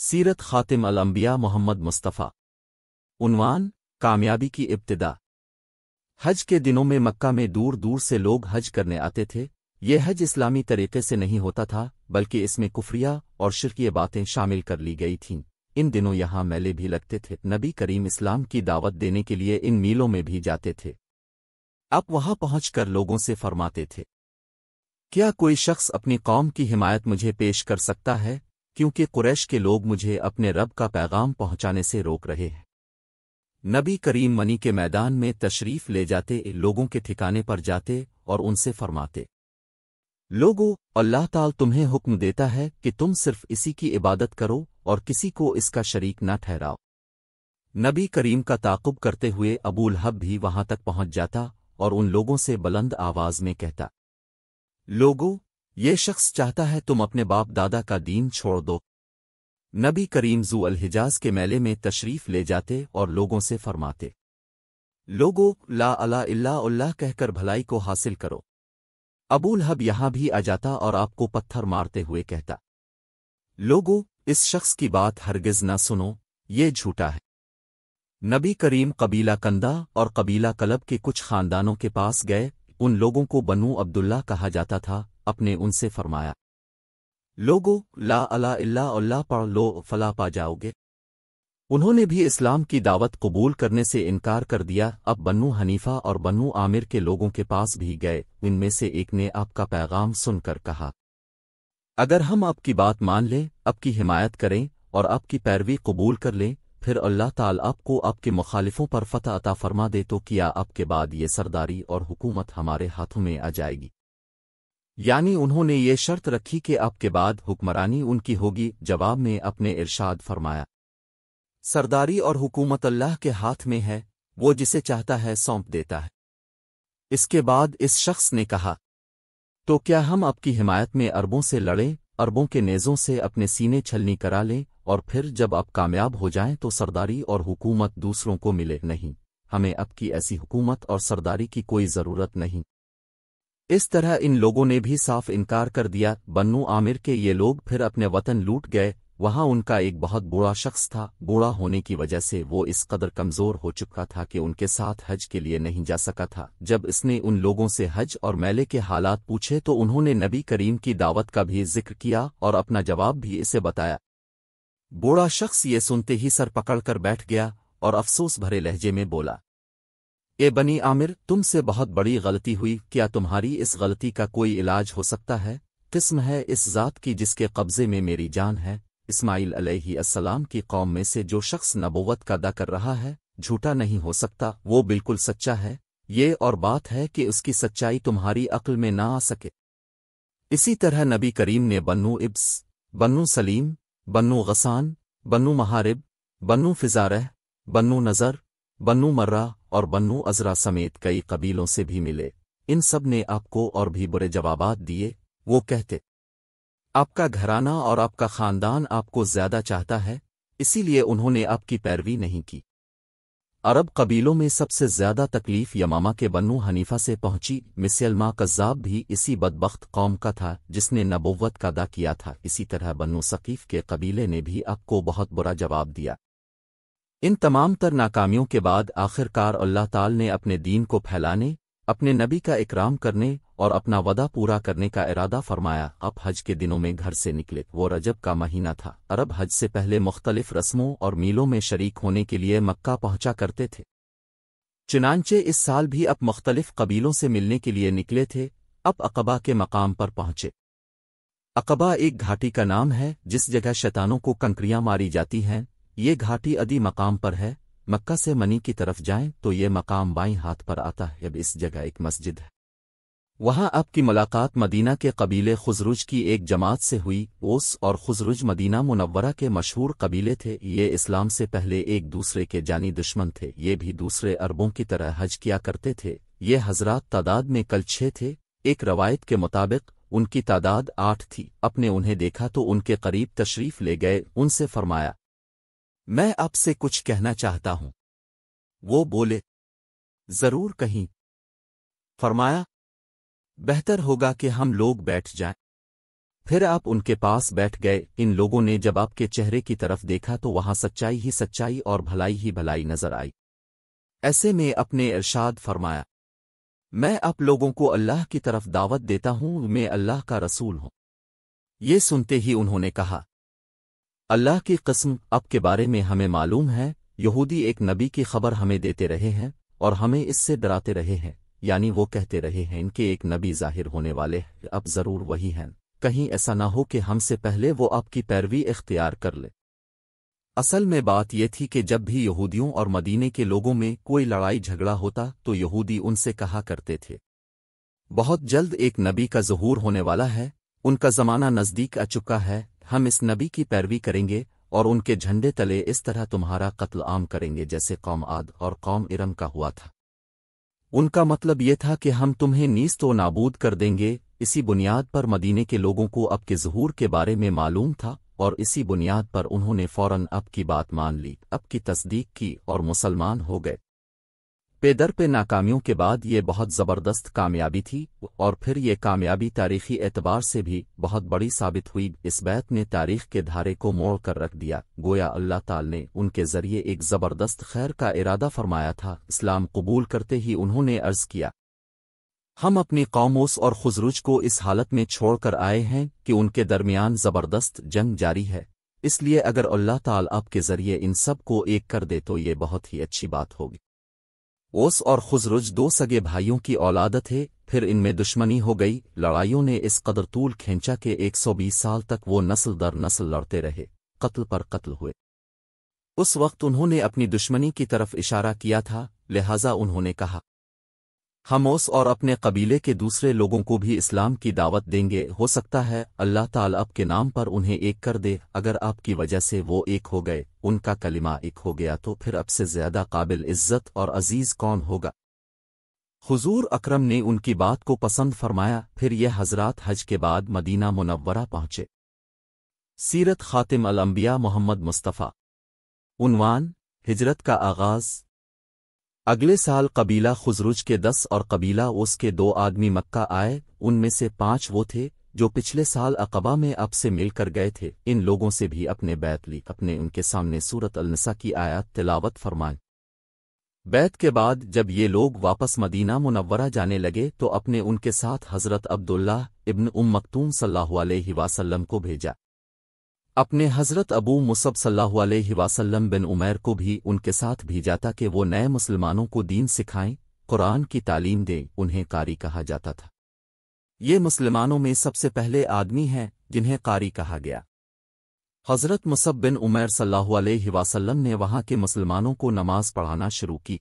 سیرت خاتم الانبیاء محمد مصطفیٰ۔ عنوان: کامیابی کی ابتدا۔ حج کے دنوں میں مکہ میں دور دور سے لوگ حج کرنے آتے تھے۔ یہ حج اسلامی طریقے سے نہیں ہوتا تھا، بلکہ اس میں کفریہ اور شرکیہ باتیں شامل کر لی گئی تھیں۔ ان دنوں یہاں میلے بھی لگتے تھے۔ نبی کریم اسلام کی دعوت دینے کے لیے ان میلوں میں بھی جاتے تھے۔ آپ وہاں پہنچ کر لوگوں سے فرماتے تھے، کیا کوئی شخص اپنی قوم کی حمایت مجھے پیش کر سکتا ہے، کیونکہ قریش کے لوگ مجھے اپنے رب کا پیغام پہنچانے سے روک رہے ہیں۔ نبی کریم منی کے میدان میں تشریف لے جاتے، لوگوں کے ٹھکانے پر جاتے اور ان سے فرماتے، لوگو، اللہ تعالی تمہیں حکم دیتا ہے کہ تم صرف اسی کی عبادت کرو اور کسی کو اس کا شریک نہ ٹھہراؤ۔ نبی کریم کا تعاقب کرتے ہوئے ابو لہب بھی وہاں تک پہنچ جاتا اور ان لوگوں سے بلند آواز میں کہتا، لوگو، یہ شخص چاہتا ہے تم اپنے باپ دادا کا دین چھوڑ دو۔ نبی کریم ذو الحجاز کے میلے میں تشریف لے جاتے اور لوگوں سے فرماتے، لوگو، لا الہ الا اللہ کہہ کر بھلائی کو حاصل کرو۔ ابو لہب یہاں بھی آ جاتا اور آپ کو پتھر مارتے ہوئے کہتا، لوگو، اس شخص کی بات ہرگز نہ سنو، یہ جھوٹا ہے۔ نبی کریم قبیلہ کندہ اور قبیلہ کلب کے کچھ خاندانوں کے پاس گئے۔ ان لوگوں کو بنو عبداللہ کہا جاتا تھا۔ اپنے ان سے فرمایا، لوگو، لا الہ الا اللہ پڑھ لو فلاح پا جاؤ گے۔ انہوں نے بھی اسلام کی دعوت قبول کرنے سے انکار کر دیا۔ اب بنو حنیفہ اور بنو عامر کے لوگوں کے پاس بھی گئے۔ ان میں سے ایک نے آپ کا پیغام سن کر کہا، اگر ہم آپ کی بات مان لیں، آپ کی حمایت کریں اور آپ کی پیروی قبول کر لیں، پھر اللہ تعالی آپ کو آپ کے مخالفوں پر فتح عطا فرما دے تو کیا آپ کے بعد یہ سرداری اور حکومت ہمارے ہاتھوں میں آ جائے گی؟ یعنی انہوں نے یہ شرط رکھی کہ آپ کے بعد حکمرانی ان کی ہوگی۔ جواب میں اپنے ارشاد فرمایا، سرداری اور حکومت اللہ کے ہاتھ میں ہے، وہ جسے چاہتا ہے سونپ دیتا ہے۔ اس کے بعد اس شخص نے کہا، تو کیا ہم آپ کی حمایت میں عربوں سے لڑیں، عربوں کے نیزوں سے اپنے سینے چھلنی کرا لیں، اور پھر جب آپ کامیاب ہو جائیں تو سرداری اور حکومت دوسروں کو ملے؟ نہیں، ہمیں اب کی ایسی حکومت اور سرداری کی کوئی ضرورت نہیں۔ اس طرح ان لوگوں نے بھی صاف انکار کر دیا۔ بنو عامر کے یہ لوگ پھر اپنے وطن لوٹ گئے۔ وہاں ان کا ایک بہت بوڑھا شخص تھا۔ بوڑھا ہونے کی وجہ سے وہ اس قدر کمزور ہو چکا تھا کہ ان کے ساتھ حج کے لیے نہیں جا سکا تھا۔ جب اس نے ان لوگوں سے حج اور میلے کے حالات پوچھے تو انہوں نے نبی کریم کی دعوت کا بھی ذکر کیا اور اپنا جواب بھی اسے بتایا۔ بوڑھا شخص یہ سنتے ہی سر پکڑ کر بیٹھ گیا اور افسوس بھرے لہجے میں بولا، اے بنی عامر، تم سے بہت بڑی غلطی ہوئی۔ کیا تمہاری اس غلطی کا کوئی علاج ہو سکتا ہے؟ قسم ہے اس ذات کی جس کے قبضے میں میری جان ہے، اسماعیل علیہ السلام کی قوم میں سے جو شخص نبوت کا دعویٰ کر رہا ہے جھوٹا نہیں ہو سکتا، وہ بالکل سچا ہے۔ یہ اور بات ہے کہ اس کی سچائی تمہاری عقل میں نہ آ سکے۔ اسی طرح نبی کریم نے بنو ابس، بنو سلیم، بنو غسان، بنو محارب، بنو فزارہ، بنو نظر، بنو مرہ اور بنو ازرا سمیت کئی قبیلوں سے بھی ملے۔ ان سب نے آپ کو اور بھی برے جوابات دیے۔ وہ کہتے، آپ کا گھرانہ اور آپ کا خاندان آپ کو زیادہ چاہتا ہے، اسی لیے انہوں نے آپ کی پیروی نہیں کی۔ عرب قبیلوں میں سب سے زیادہ تکلیف یمامہ کے بنو حنیفہ سے پہنچی۔ مسیلمہ کذاب بھی اسی بدبخت قوم کا تھا جس نے نبوت کا دعویٰ کیا تھا۔ اسی طرح بنو ثقیف کے قبیلے نے بھی آپ کو بہت برا جواب دیا۔ ان تمام تر ناکامیوں کے بعد آخر کار اللہ تعالی نے اپنے دین کو پھیلانے، اپنے نبی کا اکرام کرنے اور اپنا وعدہ پورا کرنے کا ارادہ فرمایا۔ اب حج کے دنوں میں گھر سے نکلے۔ وہ رجب کا مہینہ تھا۔ عرب حج سے پہلے مختلف رسموں اور میلوں میں شریک ہونے کے لیے مکہ پہنچا کرتے تھے۔ چنانچہ اس سال بھی اب مختلف قبیلوں سے ملنے کے لیے نکلے تھے۔ اب عقبہ کے مقام پر پہنچے۔ عقبہ ایک گھاٹی کا نام ہے جس جگہ شیطانوں کو کنکریاں ماری جاتی ہیں۔ یہ گھاٹی ادی مقام پر ہے۔ مکہ سے منی کی طرف جائیں تو یہ مقام بائیں ہاتھ پر آتا ہے۔ اب اس جگہ ایک مسجد ہے۔ وہاں آپ کی ملاقات مدینہ کے قبیلے خزرج کی ایک جماعت سے ہوئی۔ اوس اور خزرج مدینہ منورہ کے مشہور قبیلے تھے۔ یہ اسلام سے پہلے ایک دوسرے کے جانی دشمن تھے۔ یہ بھی دوسرے عربوں کی طرح حج کیا کرتے تھے۔ یہ حضرات تعداد میں کل 6 تھے۔ ایک روایت کے مطابق ان کی تعداد 8 تھی۔ اپنے انہیں دیکھا تو ان کے قریب تشریف لے گئے۔ ان سے فرمایا، میں آپ سے کچھ کہنا چاہتا ہوں۔ وہ بولے، ضرور کہیں۔ فرمایا، بہتر ہوگا کہ ہم لوگ بیٹھ جائیں۔ پھر آپ ان کے پاس بیٹھ گئے۔ ان لوگوں نے جب آپ کے چہرے کی طرف دیکھا تو وہاں سچائی ہی سچائی اور بھلائی ہی بھلائی نظر آئی۔ ایسے میں اپنے ارشاد فرمایا، میں آپ لوگوں کو اللہ کی طرف دعوت دیتا ہوں، میں اللہ کا رسول ہوں۔ یہ سنتے ہی انہوں نے کہا، اللہ کی قسم، اب کے بارے میں ہمیں معلوم ہے یہودی ایک نبی کی خبر ہمیں دیتے رہے ہیں اور ہمیں اس سے ڈراتے رہے ہیں، یعنی وہ کہتے رہے ہیں ان کے ایک نبی ظاہر ہونے والے ہیں، اب ضرور وہی ہیں، کہیں ایسا نہ ہو کہ ہم سے پہلے وہ آپ کی پیروی اختیار کر لے۔ اصل میں بات یہ تھی کہ جب بھی یہودیوں اور مدینے کے لوگوں میں کوئی لڑائی جھگڑا ہوتا تو یہودی ان سے کہا کرتے تھے، بہت جلد ایک نبی کا ظہور ہونے والا ہے، ان کا زمانہ نزدیک آ چکا ہے، ہم اس نبی کی پیروی کریں گے اور ان کے جھنڈے تلے اس طرح تمہارا قتل عام کریں گے جیسے قوم عاد اور قوم ارم کا ہوا تھا۔ ان کا مطلب یہ تھا کہ ہم تمہیں نیست و نابود کر دیں گے۔ اسی بنیاد پر مدینے کے لوگوں کو اب کے ظہور کے بارے میں معلوم تھا اور اسی بنیاد پر انہوں نے فوراً اب کی بات مان لی، اب کی تصدیق کی اور مسلمان ہو گئے۔ پے در پہ ناکامیوں کے بعد یہ بہت زبردست کامیابی تھی، اور پھر یہ کامیابی تاریخی اعتبار سے بھی بہت بڑی ثابت ہوئی۔ اس بیعت نے تاریخ کے دھارے کو موڑ کر رکھ دیا، گویا اللہ تعالی نے ان کے ذریعے ایک زبردست خیر کا ارادہ فرمایا تھا۔ اسلام قبول کرتے ہی انہوں نے عرض کیا، ہم اپنی قوم اوس اور خزرج کو اس حالت میں چھوڑ کر آئے ہیں کہ ان کے درمیان زبردست جنگ جاری ہے، اس لیے اگر اللہ تعالی آپ کے ذریعے ان سب کو ایک کر دے تو یہ بہت ہی اچھی بات ہوگی۔ اوس اور خزرج دو سگے بھائیوں کی اولاد تھے، پھر ان میں دشمنی ہو گئی، لڑائیوں نے اس قدر طول کھینچا کہ 120 سال تک وہ نسل در نسل لڑتے رہے، قتل پر قتل ہوئے۔ اس وقت انہوں نے اپنی دشمنی کی طرف اشارہ کیا تھا، لہذا انہوں نے کہا، ہم اوس اور اپنے قبیلے کے دوسرے لوگوں کو بھی اسلام کی دعوت دیں گے، ہو سکتا ہے اللہ تعالی آپ کے نام پر انہیں ایک کر دے۔ اگر آپ کی وجہ سے وہ ایک ہو گئے، ان کا کلمہ ایک ہو گیا، تو پھر اب سے زیادہ قابل عزت اور عزیز کون ہوگا؟ حضور اکرم نے ان کی بات کو پسند فرمایا، پھر یہ حضرات حج کے بعد مدینہ منورہ پہنچے۔ سیرت خاتم الانبیاء محمد مصطفیٰ۔ عنوان: ہجرت کا آغاز۔ اگلے سال قبیلہ خزرج کے 10 اور قبیلہ اوس کے 2 آدمی مکہ آئے، ان میں سے 5 وہ تھے جو پچھلے سال عقبہ میں اب سے مل کر گئے تھے۔ ان لوگوں سے بھی اپنے بیعت لی، اپنے ان کے سامنے سورۃ النساء کی آیات تلاوت فرمائیں۔ بیعت کے بعد جب یہ لوگ واپس مدینہ منورہ جانے لگے تو اپنے ان کے ساتھ حضرت عبداللہ ابن مکتوم صلی اللہ علیہ وسلم کو بھیجا۔ اپنے حضرت ابو مصعب صلی اللہ علیہ وسلم بن عمیر کو بھی ان کے ساتھ بھیجا تھا کہ وہ نئے مسلمانوں کو دین سکھائیں، قرآن کی تعلیم دیں، انہیں قاری کہا جاتا تھا۔ یہ مسلمانوں میں سب سے پہلے آدمی ہیں جنہیں قاری کہا گیا۔ حضرت مصعب بن عمیر صلی اللہ علیہ وسلم نے وہاں کے مسلمانوں کو نماز پڑھانا شروع کی۔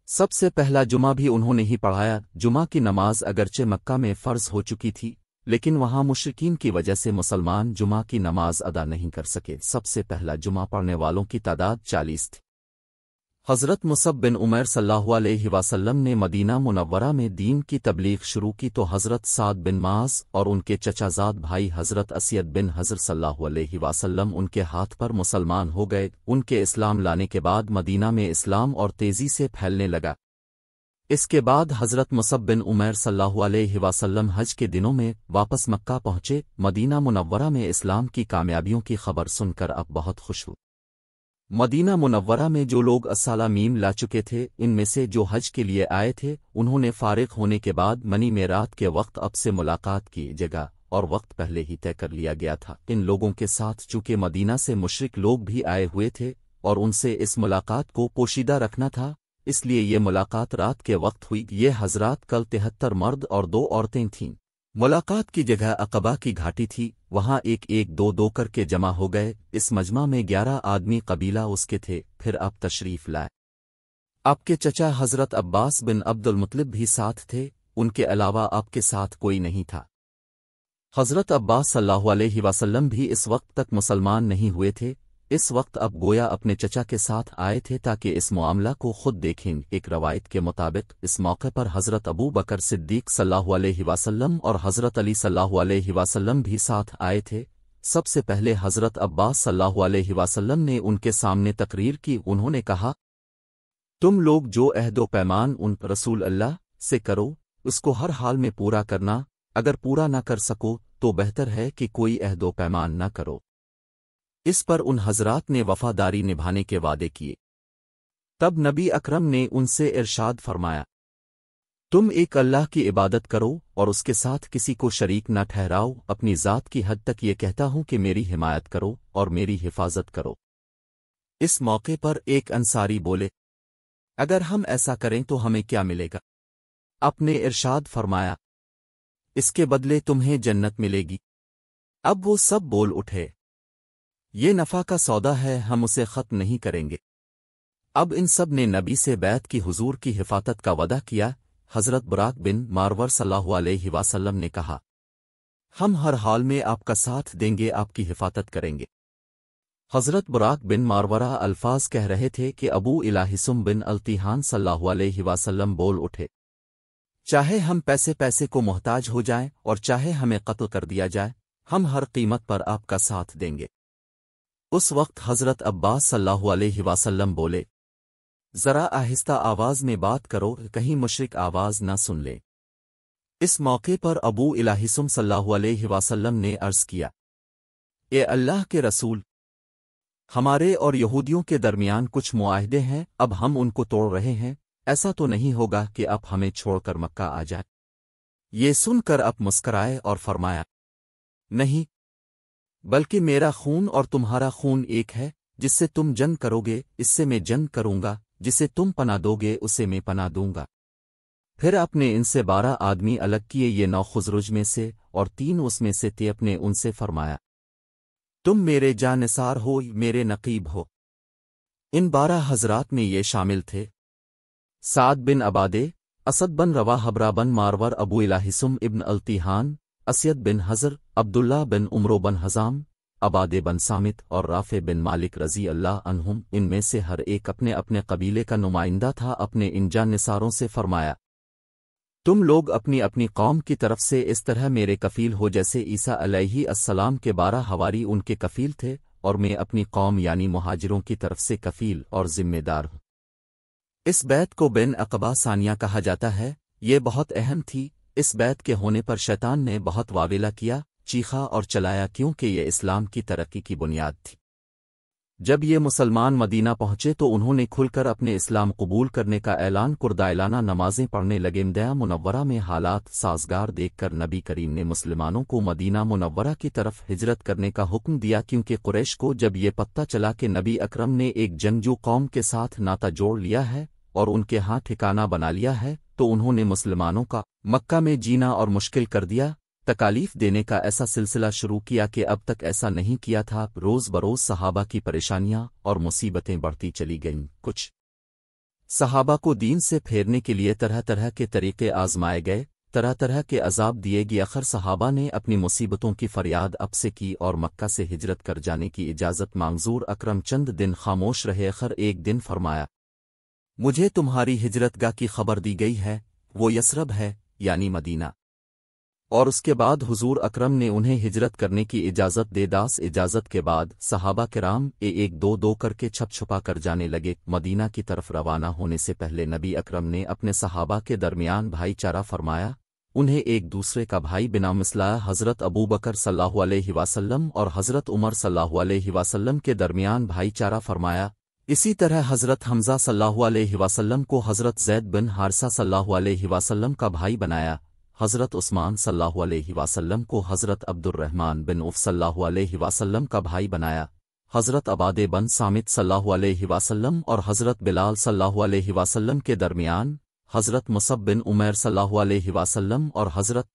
سب سے پہلا جمعہ بھی انہوں نے ہی پڑھایا۔ جمعہ کی نماز اگرچہ مکہ میں فرض ہو چکی تھی، لیکن وہاں مشرکین کی وجہ سے مسلمان جمعہ کی نماز ادا نہیں کر سکے۔ سب سے پہلا جمعہ پڑھنے والوں کی تعداد 40 تھی۔ حضرت مصعب بن عمیر صلی اللہ علیہ وسلم نے مدینہ منورہ میں دین کی تبلیغ شروع کی تو حضرت سعد بن معاذ اور ان کے چچا زاد بھائی حضرت اسید بن حضر صلی اللہ علیہ وسلم ان کے ہاتھ پر مسلمان ہو گئے۔ ان کے اسلام لانے کے بعد مدینہ میں اسلام اور تیزی سے پھیلنے لگا۔ اس کے بعد حضرت مصعب بن عمیر صلی اللہ علیہ وسلم حج کے دنوں میں واپس مکہ پہنچے۔ مدینہ منورہ میں اسلام کی کامیابیوں کی خبر سن کر اب بہت خوش ہوئے۔ مدینہ منورہ میں جو لوگ السالہ میم لا چکے تھے، ان میں سے جو حج کے لیے آئے تھے، انہوں نے فارغ ہونے کے بعد منی میرات کے وقت اب سے ملاقات کی جگہ اور وقت پہلے ہی طے کر لیا گیا تھا۔ ان لوگوں کے ساتھ چونکہ مدینہ سے مشرک لوگ بھی آئے ہوئے تھے اور ان سے اس ملاقات کو پوشیدہ رکھنا تھا، اس لیے یہ ملاقات رات کے وقت ہوئی۔ یہ حضرات کل 73 مرد اور 2 عورتیں تھیں۔ ملاقات کی جگہ عقبہ کی گھاٹی تھی، وہاں ایک ایک دو دو کر کے جمع ہو گئے۔ اس مجمع میں 11 آدمی قبیلہ اس کے تھے۔ پھر آپ تشریف لائے۔ آپ کے چچا حضرت عباس بن عبد المطلب بھی ساتھ تھے، ان کے علاوہ آپ کے ساتھ کوئی نہیں تھا۔ حضرت عباس صلی اللہ علیہ وسلم بھی اس وقت تک مسلمان نہیں ہوئے تھے۔ اس وقت اب گویا اپنے چچا کے ساتھ آئے تھے تاکہ اس معاملہ کو خود دیکھیں۔ ایک روایت کے مطابق اس موقع پر حضرت ابو بکر صدیق صلی اللہ علیہ وسلم اور حضرت علی صلی اللہ علیہ وسلم بھی ساتھ آئے تھے۔ سب سے پہلے حضرت عباس صلی اللہ علیہ وسلم نے ان کے سامنے تقریر کی۔ انہوں نے کہا، تم لوگ جو عہد و پیمان ان رسول اللہ سے کرو، اس کو ہر حال میں پورا کرنا، اگر پورا نہ کر سکو تو بہتر ہے کہ کوئی عہد و پیمان نہ کرو۔ اس پر ان حضرات نے وفاداری نبھانے کے وعدے کیے۔ تب نبی اکرم نے ان سے ارشاد فرمایا، تم ایک اللہ کی عبادت کرو اور اس کے ساتھ کسی کو شریک نہ ٹھہراؤ، اپنی ذات کی حد تک یہ کہتا ہوں کہ میری حمایت کرو اور میری حفاظت کرو۔ اس موقع پر ایک انصاری بولے، اگر ہم ایسا کریں تو ہمیں کیا ملے گا؟ آپ نے ارشاد فرمایا، اس کے بدلے تمہیں جنت ملے گی۔ اب وہ سب بول اٹھے، یہ نفع کا سودا ہے، ہم اسے ختم نہیں کریں گے۔ اب ان سب نے نبی سے بیعت کی، حضور کی حفاظت کا وعدہ کیا۔ حضرت براق بن مارور صلی اللہ علیہ وسلم نے کہا، ہم ہر حال میں آپ کا ساتھ دیں گے، آپ کی حفاظت کریں گے۔ حضرت براق بن مارورہ الفاظ کہہ رہے تھے کہ ابو الہسم بن التیحان صلی اللہ علیہ وسلم بول اٹھے، چاہے ہم پیسے کو محتاج ہو جائیں اور چاہے ہمیں قتل کر دیا جائے، ہم ہر قیمت پر آپ کا ساتھ دیں گے۔ اس وقت حضرت عباس صلی اللہ علیہ وسلم بولے، ذرا آہستہ آواز میں بات کرو، کہیں مشرک آواز نہ سن لے۔ اس موقع پر ابو الہسم صلی اللہ علیہ وسلم نے عرض کیا، اے اللہ کے رسول، ہمارے اور یہودیوں کے درمیان کچھ معاہدے ہیں، اب ہم ان کو توڑ رہے ہیں، ایسا تو نہیں ہوگا کہ اب ہمیں چھوڑ کر مکہ آ جائے؟ یہ سن کر اب مسکرائے اور فرمایا، نہیں، بلکہ میرا خون اور تمہارا خون ایک ہے، جس سے تم جنگ کرو گے اس سے میں جنگ کروں گا، جسے تم پناہ دو گے اسے میں پناہ دوں گا۔ پھر اپنے ان سے 12 آدمی الگ کیے، یہ 9 خزرج میں سے اور 3 اس میں سے تھے، اپنے ان سے فرمایا، تم میرے جانثار ہو، میرے نقیب ہو۔ ان 12 حضرات میں یہ شامل تھے سعد بن عبادے، اسد بن رواحہ، حبرہ بن مارور، ابو الہسم ابن التیحان، اسید بن حضر، عبداللہ بن عمرو بن حزام، عبادے بن سامت اور رافع بن مالک رضی اللہ عنہم۔ ان میں سے ہر ایک اپنے اپنے قبیلے کا نمائندہ تھا۔ اپنے ان جانثاروں سے فرمایا، تم لوگ اپنی اپنی قوم کی طرف سے اس طرح میرے کفیل ہو جیسے عیسیٰ علیہ السلام کے 12 حواری ان کے کفیل تھے، اور میں اپنی قوم یعنی مہاجروں کی طرف سے کفیل اور ذمہ دار ہوں۔ اس بیعت کو بین عقبہ ثانیہ کہا جاتا ہے، یہ بہت اہم تھی۔ اس بیعت کے ہونے پر شیطان نے بہت واویلا کیا، چیخا اور چلایا، کیونکہ یہ اسلام کی ترقی کی بنیاد تھی۔ جب یہ مسلمان مدینہ پہنچے تو انہوں نے کھل کر اپنے اسلام قبول کرنے کا اعلان کردائلانہ نمازیں پڑھنے لگے۔ مدینہ منورہ میں حالات سازگار دیکھ کر نبی کریم نے مسلمانوں کو مدینہ منورہ کی طرف ہجرت کرنے کا حکم دیا، کیونکہ قریش کو جب یہ پتہ چلا کہ نبی اکرم نے ایک جنگجو قوم کے ساتھ ناطہ جوڑ لیا ہے اور ان کے ہاں ٹھکانہ بنا لیا ہے، تو انہوں نے مسلمانوں کا مکہ میں جینا اور مشکل کر دیا، تکالیف دینے کا ایسا سلسلہ شروع کیا کہ اب تک ایسا نہیں کیا تھا۔ روز بروز صحابہ کی پریشانیاں اور مصیبتیں بڑھتی چلی گئیں۔ کچھ صحابہ کو دین سے پھیرنے کے لیے طرح طرح کے طریقے آزمائے گئے، طرح طرح کے عذاب دیے گئے۔ آخر صحابہ نے اپنی مصیبتوں کی فریاد اب سے کی اور مکہ سے ہجرت کر جانے کی اجازت مانگ۔ حضور اکرم چند دن خاموش رہے، آخر ایک دن فرمایا، مجھے تمہاری ہجرت گاہ کی خبر دی گئی ہے، وہ یثرب ہے یعنی مدینہ۔ اور اس کے بعد حضور اکرم نے انہیں ہجرت کرنے کی اجازت دے۔ داس اجازت کے بعد صحابہ کرام ایک دو کر کے چھپ چھپا کر جانے لگے۔ مدینہ کی طرف روانہ ہونے سے پہلے نبی اکرم نے اپنے صحابہ کے درمیان بھائی چارہ فرمایا، انہیں ایک دوسرے کا بھائی بنا مسلایا۔ حضرت ابو بکر صلی اللہ علیہ وسلم اور حضرت عمر صلی اللہ علیہ وسلم کے درمیان بھائی چارہ فرمایا۔ اسی طرح حضرت حمزہ صلی اللہ علیہ وسلم کو حضرت زید بن حارثہ صلی اللہ علیہ وسلم کا بھائی بنایا۔ حضرت عثمان صلی اللہ علیہ وسلم کو حضرت عبد الرحمن بن عوف صلی اللہ علیہ وسلم کا بھائی بنایا۔ حضرت عبادے بن سامت صلی اللہ علیہ وسلم اور حضرت بلال صلی اللہ علیہ وسلم کے درمیان، حضرت مصعب بن عمیر صلی اللہ علیہ وسلم اور حضرت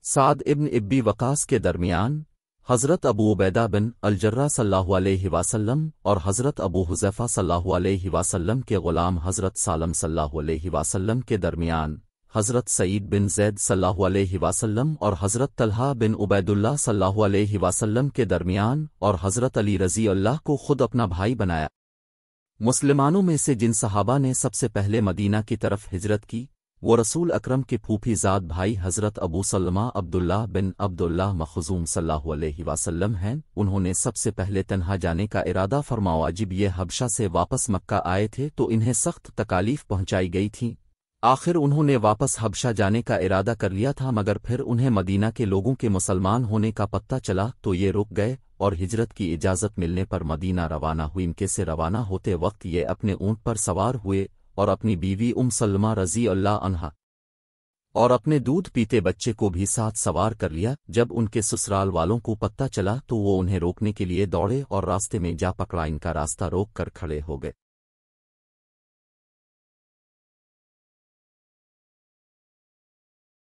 سعد ابن ابی وقاص کے درمیان، حضرت ابو عبیدہ بن الجرہ صلی اللہ علیہ وسلم اور حضرت ابو حذیفہ صلی اللہ علیہ وسلم کے غلام حضرت سالم صلی اللہ علیہ وسلم کے درمیان، حضرت سعید بن زید صلی اللہ علیہ وسلم اور حضرت طلحہ بن عبید اللہ صلی اللہ علیہ وسلم کے درمیان، اور حضرت علی رضی اللہ کو خود اپنا بھائی بنایا۔ مسلمانوں میں سے جن صحابہ نے سب سے پہلے مدینہ کی طرف ہجرت کی، وہ رسول اکرم کے پھوپھی زاد بھائی حضرت ابو سلمہ عبداللہ بن عبداللہ مخزوم صلی اللہ علیہ وسلم ہیں۔ انہوں نے سب سے پہلے تنہا جانے کا ارادہ فرمایا۔ جب یہ حبشہ سے واپس مکہ آئے تھے تو انہیں سخت تکالیف پہنچائی گئی تھیں۔ آخر انہوں نے واپس حبشہ جانے کا ارادہ کر لیا تھا، مگر پھر انہیں مدینہ کے لوگوں کے مسلمان ہونے کا پتہ چلا تو یہ رک گئے، اور ہجرت کی اجازت ملنے پر مدینہ روانہ ہوئی۔ مکے سے روانہ ہوتے وقت یہ اپنے اونٹ پر سوار ہوئے اور اپنی بیوی سلمہ رضی اللہ عنہا اور اپنے دودھ پیتے بچے کو بھی ساتھ سوار کر لیا۔ جب ان کے سسرال والوں کو پتہ چلا تو وہ انہیں روکنے کے لیے دوڑے اور راستے میں جا پکڑا، ان کا راستہ روک کر کھڑے ہو گئے۔